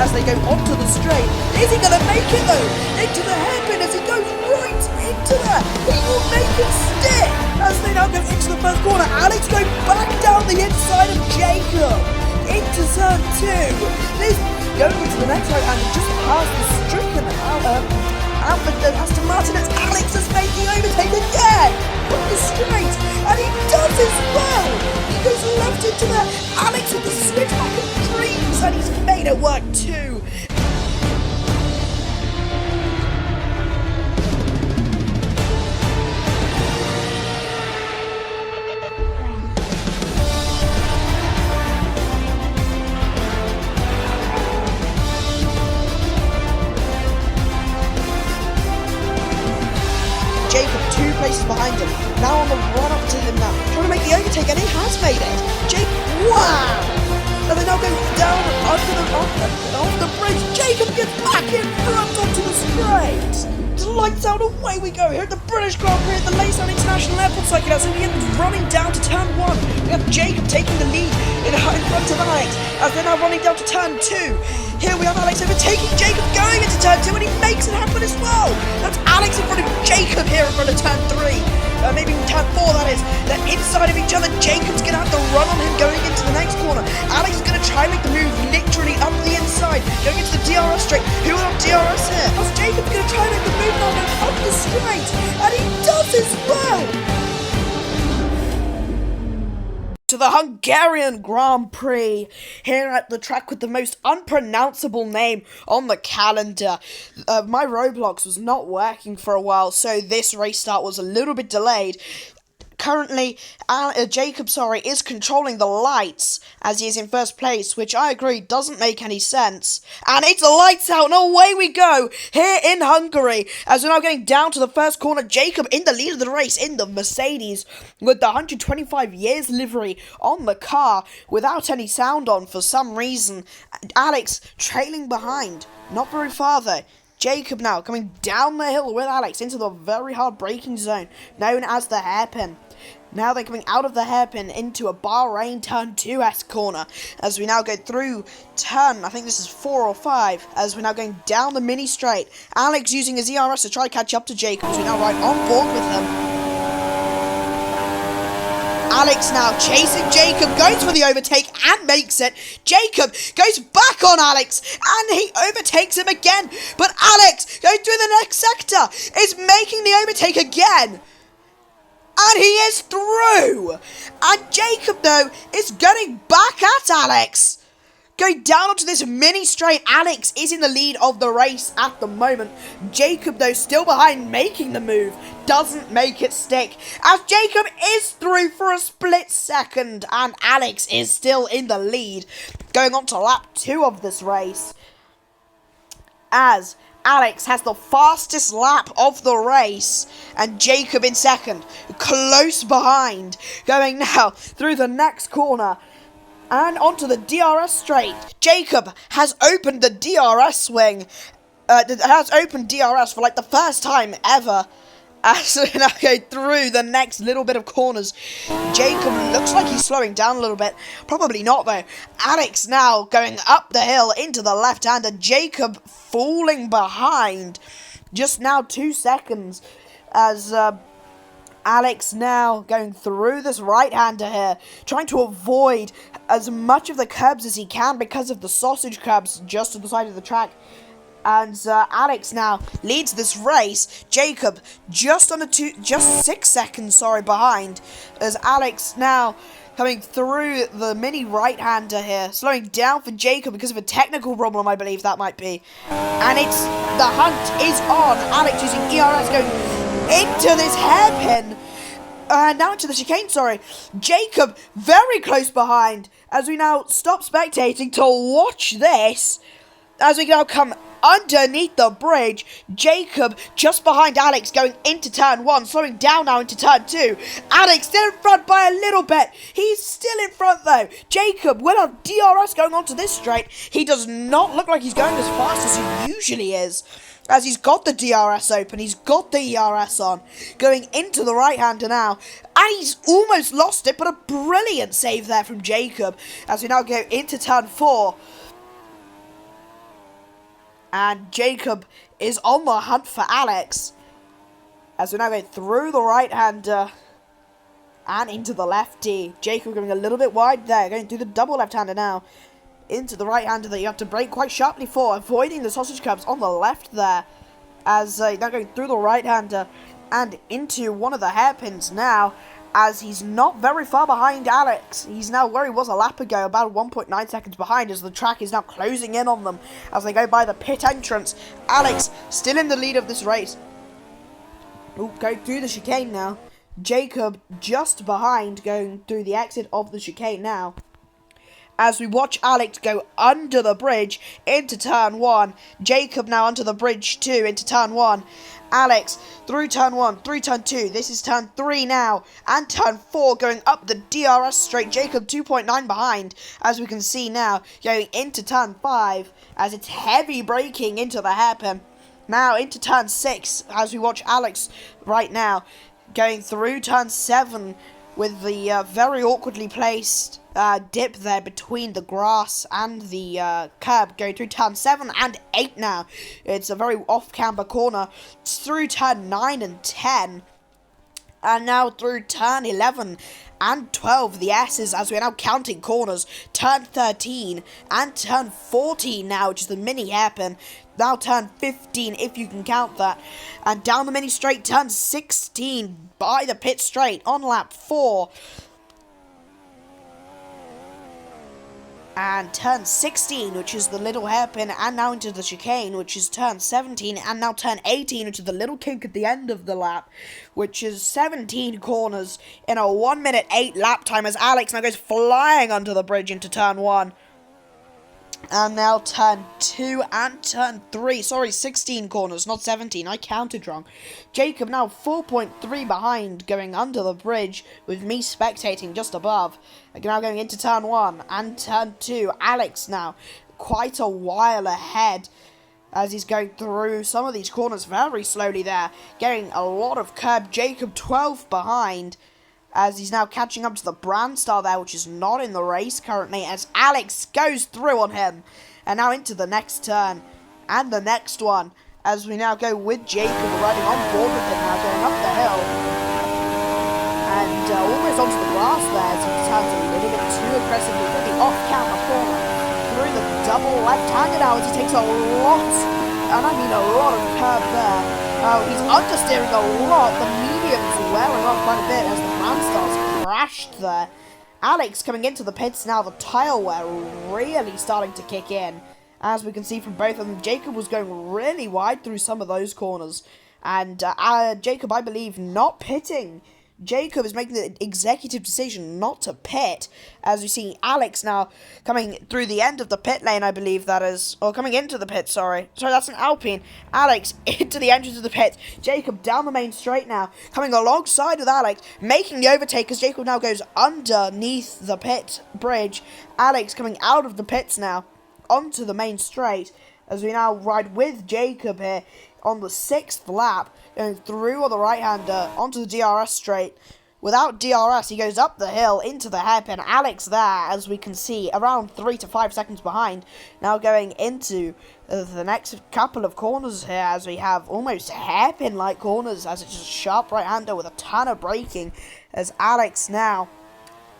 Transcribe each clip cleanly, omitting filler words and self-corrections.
as they go onto the straight. Is he going to make it though? Into the hairpin as he goes right into there. He will make it stick as they now go into the first corner. Alex going back down the inside of Jacob into turn 2. This going into the next right and just past the stricken Aston Martin as Alex has made the overtake again from the straight, and he does as well. He goes left into there. Alex with the switchback of dreams, and he's made it work too. Jacob 2 places behind him, now on the run up to him now, trying to make the overtake, and he has made it. Wow! And they now go down off the bridge. Jacob gets back in front onto the straight. Lights out, away we go here at the British Grand Prix at the Leytown International Airport circuit as he ends running down to turn 1. We have Jacob taking the lead in front of Alex as they're now running down to turn 2. Here we have Alex overtaking Jacob going into turn 2, and he makes it happen as well. That's Alex in front of Jacob here in front of turn 3. Maybe turn 4 that is. They're inside of each other. Jacob's going to have to run on him going into the next corner. Alex is going to try and make the move literally up the inside, going into the DRS straight. Who will have DRS here? As Jacob's going to try and make the move now going up the straight, and he does as well. To the Hungarian Grand Prix, here at the track with the most unpronounceable name on the calendar. My Roblox was not working for a while, so this race start was a little bit delayed. Currently, Jacob is controlling the lights as he is in first place, which I agree doesn't make any sense. And it's the lights out, and away we go here in Hungary as we're now getting down to the first corner. Jacob in the lead of the race in the Mercedes with the 125 years livery on the car without any sound on for some reason. Alex trailing behind, not very far though. Jacob now coming down the hill with Alex into the very hard braking zone known as the hairpin. Now they're coming out of the hairpin into a Bahrain turn 2S corner as we now go through turn, I think this is 4 or 5, as we're now going down the mini straight. Alex using his ERS to try to catch up to Jacob, so we're now right on board with him. Alex now chasing Jacob, goes for the overtake and makes it. Jacob goes back on Alex and he overtakes him again. But Alex, going through the next sector, is making the overtake again. And he is through. And Jacob, though, is getting back at Alex. Going down onto this mini straight, Alex is in the lead of the race at the moment. Jacob, though, still behind, making the move. Doesn't make it stick, as Jacob is through for a split second, and Alex is still in the lead. Going on to lap 2 of this race, as Alex has the fastest lap of the race, and Jacob in second, close behind. Going now through the next corner and onto the DRS straight. Jacob has opened the DRS swing, has opened DRS for like the first time ever. As we now go through the next little bit of corners, Jacob looks like he's slowing down a little bit. Probably not though. Alex now going up the hill into the left-hander. Jacob falling behind. Just now 2 seconds as Alex now going through this right-hander here, trying to avoid as much of the curbs as he can because of the sausage curbs just to the side of the track. And Alex now leads this race. Jacob just 6 seconds, behind. As Alex now coming through the mini right-hander here, slowing down for Jacob because of a technical problem, I believe that might be. And it's the hunt is on. Alex using ERS going into this hairpin. Now into the chicane, Jacob very close behind. As we now stop spectating to watch this. As we now come underneath the bridge, Jacob just behind Alex going into turn 1, slowing down now into turn 2. Alex still in front by a little bit. He's still in front though. Jacob will have DRS going onto this straight. He does not look like he's going as fast as he usually is, as he's got the DRS open, he's got the ERS on, going into the right-hander now, and he's almost lost it, but a brilliant save there from Jacob, as we now go into turn 4. And Jacob is on the hunt for Alex. As we now go through the right-hander and into the lefty. Jacob going a little bit wide there, going through the double left-hander now. Into the right-hander that you have to break quite sharply for, avoiding the sausage curbs on the left there. As now going through the right-hander and into one of the hairpins now. As he's not very far behind Alex. He's now where he was a lap ago, about 1.9 seconds behind, as the track is now closing in on them as they go by the pit entrance. Alex still in the lead of this race. Ooh, going through the chicane now. Jacob just behind, going through the exit of the chicane now. As we watch Alex go under the bridge into turn 1. Jacob now under the bridge 2 into turn 1. Alex through turn 1, through turn 2. This is turn 3 now. And turn 4 going up the DRS straight. Jacob 2.9 behind, as we can see now. Going into turn 5 as it's heavy braking into the hairpin. Now into turn 6 as we watch Alex right now. Going through turn 7 with the very awkwardly placed dip there between the grass and the curb, going through turn 7 and 8 now. It's a very off-camber corner. It's through turn 9 and 10. And now through turn 11 and 12, the S's, as we're now counting corners. Turn 13 and turn 14 now, which is the mini hairpin. Now turn 15, if you can count that. And down the mini straight, turn 16 by the pit straight on lap 4. And turn 16, which is the little hairpin, and now into the chicane, which is turn 17, and now turn 18, which is the little kink at the end of the lap, which is 17 corners in a 1 minute 8 lap time, as Alex now goes flying under the bridge into turn 1. And now turn 2 and turn 3. Sorry, 16 corners, not 17. I counted wrong. Jacob now 4.3 behind, going under the bridge, with me spectating just above. Now going into turn 1 and turn 2. Alex now quite a while ahead, as he's going through some of these corners very slowly there. Getting a lot of curb. Jacob 12 behind, as he's now catching up to the Brand Star there, which is not in the race currently, as Alex goes through on him. And now into the next turn, and the next one, as we now go with Jacob riding on board with him now, going up the hill. And almost onto the grass there, as he turns a little bit too aggressively for the off-camera corner. Through the double left-hander now, as he takes a lot, and I mean a lot of curb there. He's understeering a lot. The medium's wearing off quite a bit as the Brand Stars crashed there. Alex coming into the pits now, the tire wear really starting to kick in. As we can see from both of them, Jacob was going really wide through some of those corners. And Jacob, I believe, not pitting. Jacob is making the executive decision not to pit, as we see Alex now coming through the end of the pit lane, I believe that is, or coming into the pit, sorry, that's an Alpine. Alex into the entrance of the pit, Jacob down the main straight now, coming alongside with Alex, making the overtake, as Jacob now goes underneath the pit bridge. Alex coming out of the pits now, onto the main straight, as we now ride with Jacob here on the 6th lap, going through on the right-hander onto the DRS straight. Without DRS, he goes up the hill into the hairpin. Alex there, as we can see, around 3 to 5 seconds behind. Now going into the next couple of corners here, as we have almost hairpin-like corners, as it's just a sharp right-hander with a ton of braking, as Alex now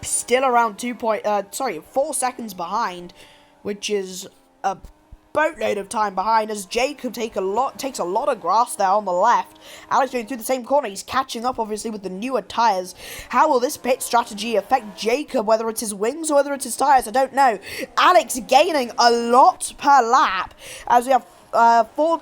still around 4 seconds behind, which is a boatload of time behind, as Jacob takes a lot of grass there on the left. Alex going through the same corner. He's catching up, obviously, with the newer tyres. How will this pit strategy affect Jacob, whether it's his wings or whether it's his tyres? I don't know. Alex gaining a lot per lap, as we have 4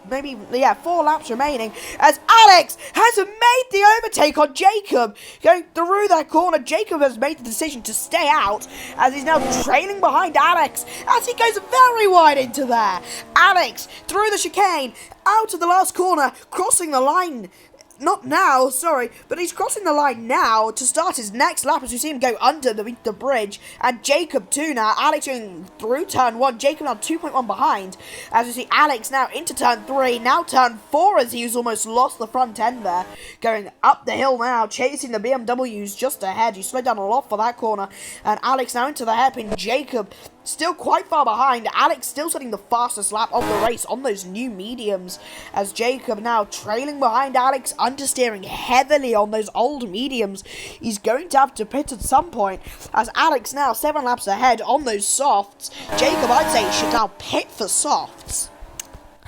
laps remaining, as Alex has made the overtake on Jacob. Going through that corner, Jacob has made the decision to stay out, as he's now trailing behind Alex, as he goes very wide into there. Alex through the chicane, out of the last corner, crossing the line. Not now, sorry, but he's crossing the line now to start his next lap, as we see him go under the bridge. And Jacob too now. Alex going through turn 1. Jacob now 2.1 behind, as we see Alex now into turn 3. Now turn 4, as he's almost lost the front end there. Going up the hill now, chasing the BMWs just ahead. He slowed down a lot for that corner. And Alex now into the hairpin. Jacob still quite far behind. Alex still setting the fastest lap of the race on those new mediums, as Jacob now trailing behind Alex, understeering heavily on those old mediums. He's going to have to pit at some point, as Alex now 7 laps ahead on those softs. Jacob, I'd say, should now pit for softs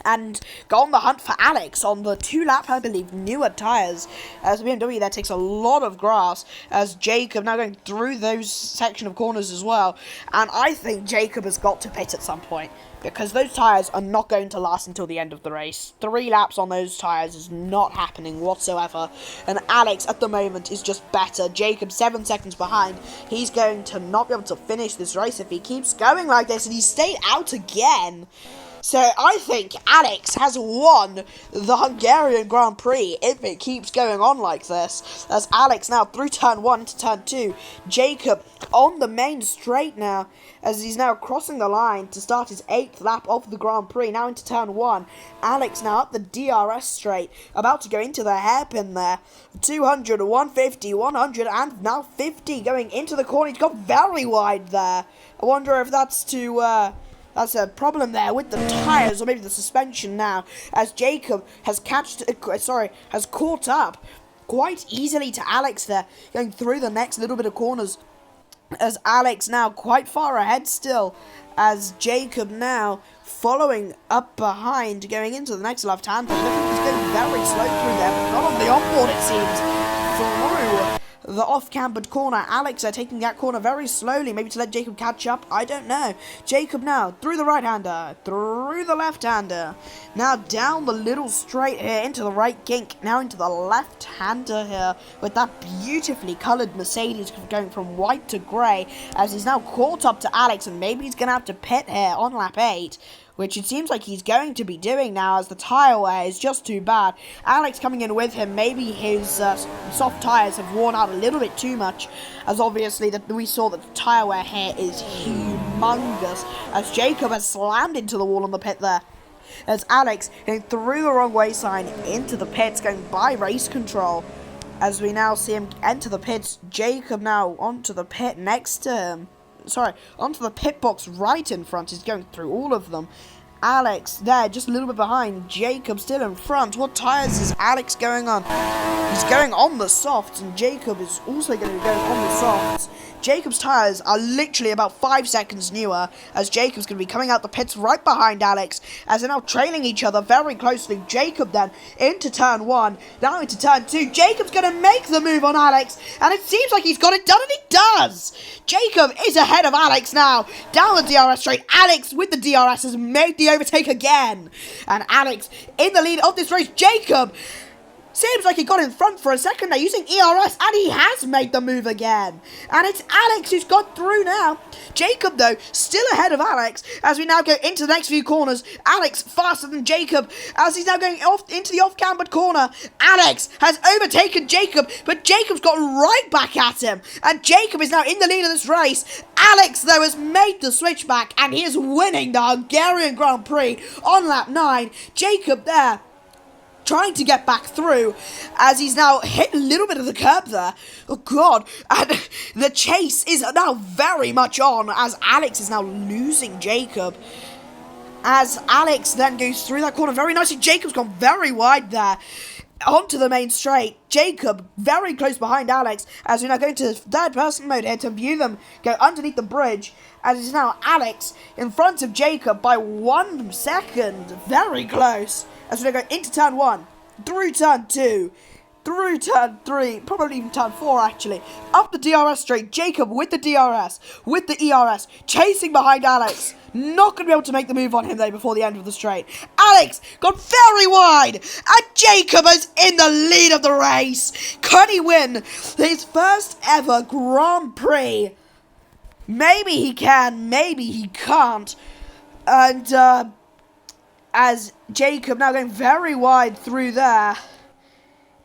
and go on the hunt for Alex on the 2-lap, I believe, newer tyres, as the BMW there takes a lot of grass, as Jacob now going through those section of corners as well, and I think Jacob has got to pit at some point, because those tyres are not going to last until the end of the race. 3 laps on those tyres is not happening whatsoever, and Alex at the moment is just better. Jacob 7 seconds behind. He's going to not be able to finish this race if he keeps going like this, and he stayed out again. So I think Alex has won the Hungarian Grand Prix if it keeps going on like this. As Alex now through turn 1 to turn 2. Jacob on the main straight now, as he's now crossing the line to start his 8th lap of the Grand Prix. Now into turn 1. Alex now up the DRS straight, about to go into the hairpin there. 200, 150, 100, and now 50 going into the corner. He's got very wide there. I wonder if that's to... That's a problem there with the tyres, or maybe the suspension now, as Jacob has caught up quite easily to Alex there, going through the next little bit of corners, as Alex now quite far ahead still, as Jacob now following up behind, going into the next left-hand. Looking like he's going very slow through there, but not on the onboard it seems, through the off-cambered corner. Alex are taking that corner very slowly, maybe to let Jacob catch up, I don't know. Jacob now through the right-hander, through the left-hander, now down the little straight here into the right kink, now into the left-hander here, with that beautifully coloured Mercedes going from white to grey, as he's now caught up to Alex, and maybe he's going to have to pit here on lap 8. Which it seems like he's going to be doing now, as the tyre wear is just too bad. Alex coming in with him, maybe his soft tyres have worn out a little bit too much, as obviously that we saw that the tyre wear here is humongous, as Jacob has slammed into the wall on the pit there. As Alex going through the wrong way sign into the pits, going by race control. As we now see him enter the pits, Jacob now onto the pit next to him. Onto the pit box right in front. He's going through all of them. Alex there, just a little bit behind. Jacob still in front. What tyres is Alex going on? He's going on the softs, and Jacob is also going to be going on the softs. Jacob's tyres are literally about 5 seconds newer, as Jacob's going to be coming out the pits right behind Alex, as they're now trailing each other very closely. Jacob then into turn 1, now into turn 2. Jacob's going to make the move on Alex, and it seems like he's got it done, and he does. Jacob is ahead of Alex now, down the DRS straight. Alex with the DRS has made the overtake again, and Alex in the lead of this race. Jacob seems like he got in front for a second there using ERS, and he has made the move again. And it's Alex who's got through now. Jacob, though, still ahead of Alex as we now go into the next few corners. Alex faster than Jacob as he's now going off into the off-cambered corner. Alex has overtaken Jacob, but Jacob's got right back at him. And Jacob is now in the lead of this race. Alex, though, has made the switch back, and he is winning the Hungarian Grand Prix on lap 9. Jacob there, trying to get back through, as he's now hit a little bit of the curb there. Oh god, and the chase is now very much on, as Alex is now losing Jacob. As Alex then goes through that corner very nicely. Jacob's gone very wide there, onto the main straight. Jacob very close behind Alex, as we're now going to third person mode here to view them go underneath the bridge, as it's now Alex in front of Jacob by 1 second, very close, as we're going to go into turn 1, through turn 2, through turn 3, probably even turn 4 actually, up the DRS straight. Jacob with the DRS, with the ERS, chasing behind Alex. Not going to be able to make the move on him though before the end of the straight. Alex got very wide, and Jacob is in the lead of the race. Could he win his first ever Grand Prix? Maybe he can, maybe he can't. And as Jacob now going very wide through there,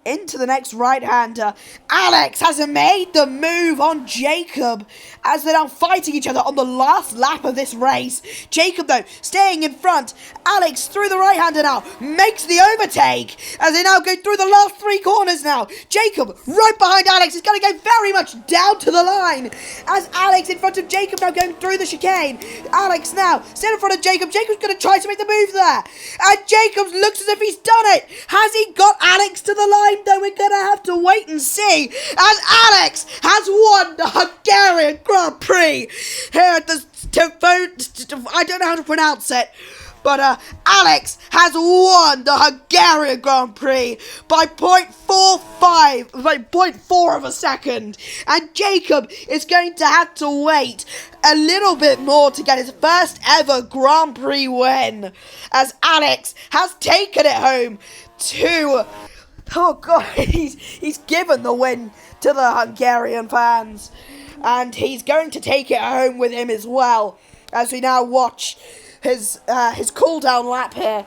into the next right-hander. Alex has made the move on Jacob as they're now fighting each other on the last lap of this race. Jacob, though, staying in front. Alex through the right-hander now makes the overtake as they now go through the last 3 corners. now. Jacob right behind Alex is going to go very much down to the line. As Alex in front of Jacob now going through the chicane. Alex now still in front of Jacob. Jacob's going to try to make the move there. And Jacob looks as if he's done it. Has he got Alex to the line though? We're going to have to wait and see. As Alex has won the Hungarian Grand Prix here at the I don't know how to pronounce it. But Alex has won the Hungarian Grand Prix by 0.45, by 0.4 of a second. And Jacob is going to have to wait a little bit more to get his first ever Grand Prix win. As Alex has taken it home to... Oh God, he's given the win to the Hungarian fans. And he's going to take it home with him as well. As we now watch his cool-down lap here.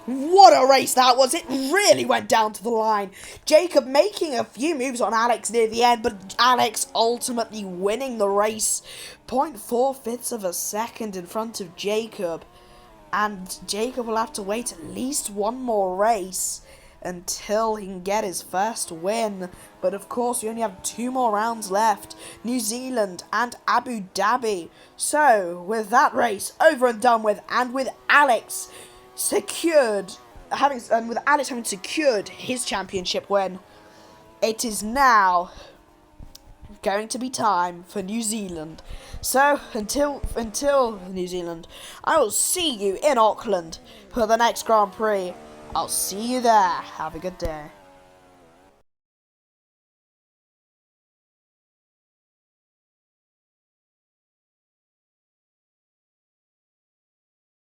What a race that was. It really went down to the line. Jacob making a few moves on Alex near the end, but Alex ultimately winning the race. 0.4 of a second in front of Jacob. And Jacob will have to wait at least one more race until he can get his first win. But of course, we only have 2 more rounds left. New Zealand and Abu Dhabi. So, with that race over and done with, and with Alex secured, having secured his championship win, it is now going to be time for New Zealand. So, until New Zealand, I will see you in Auckland for the next Grand Prix. I'll see you there. Have a good day.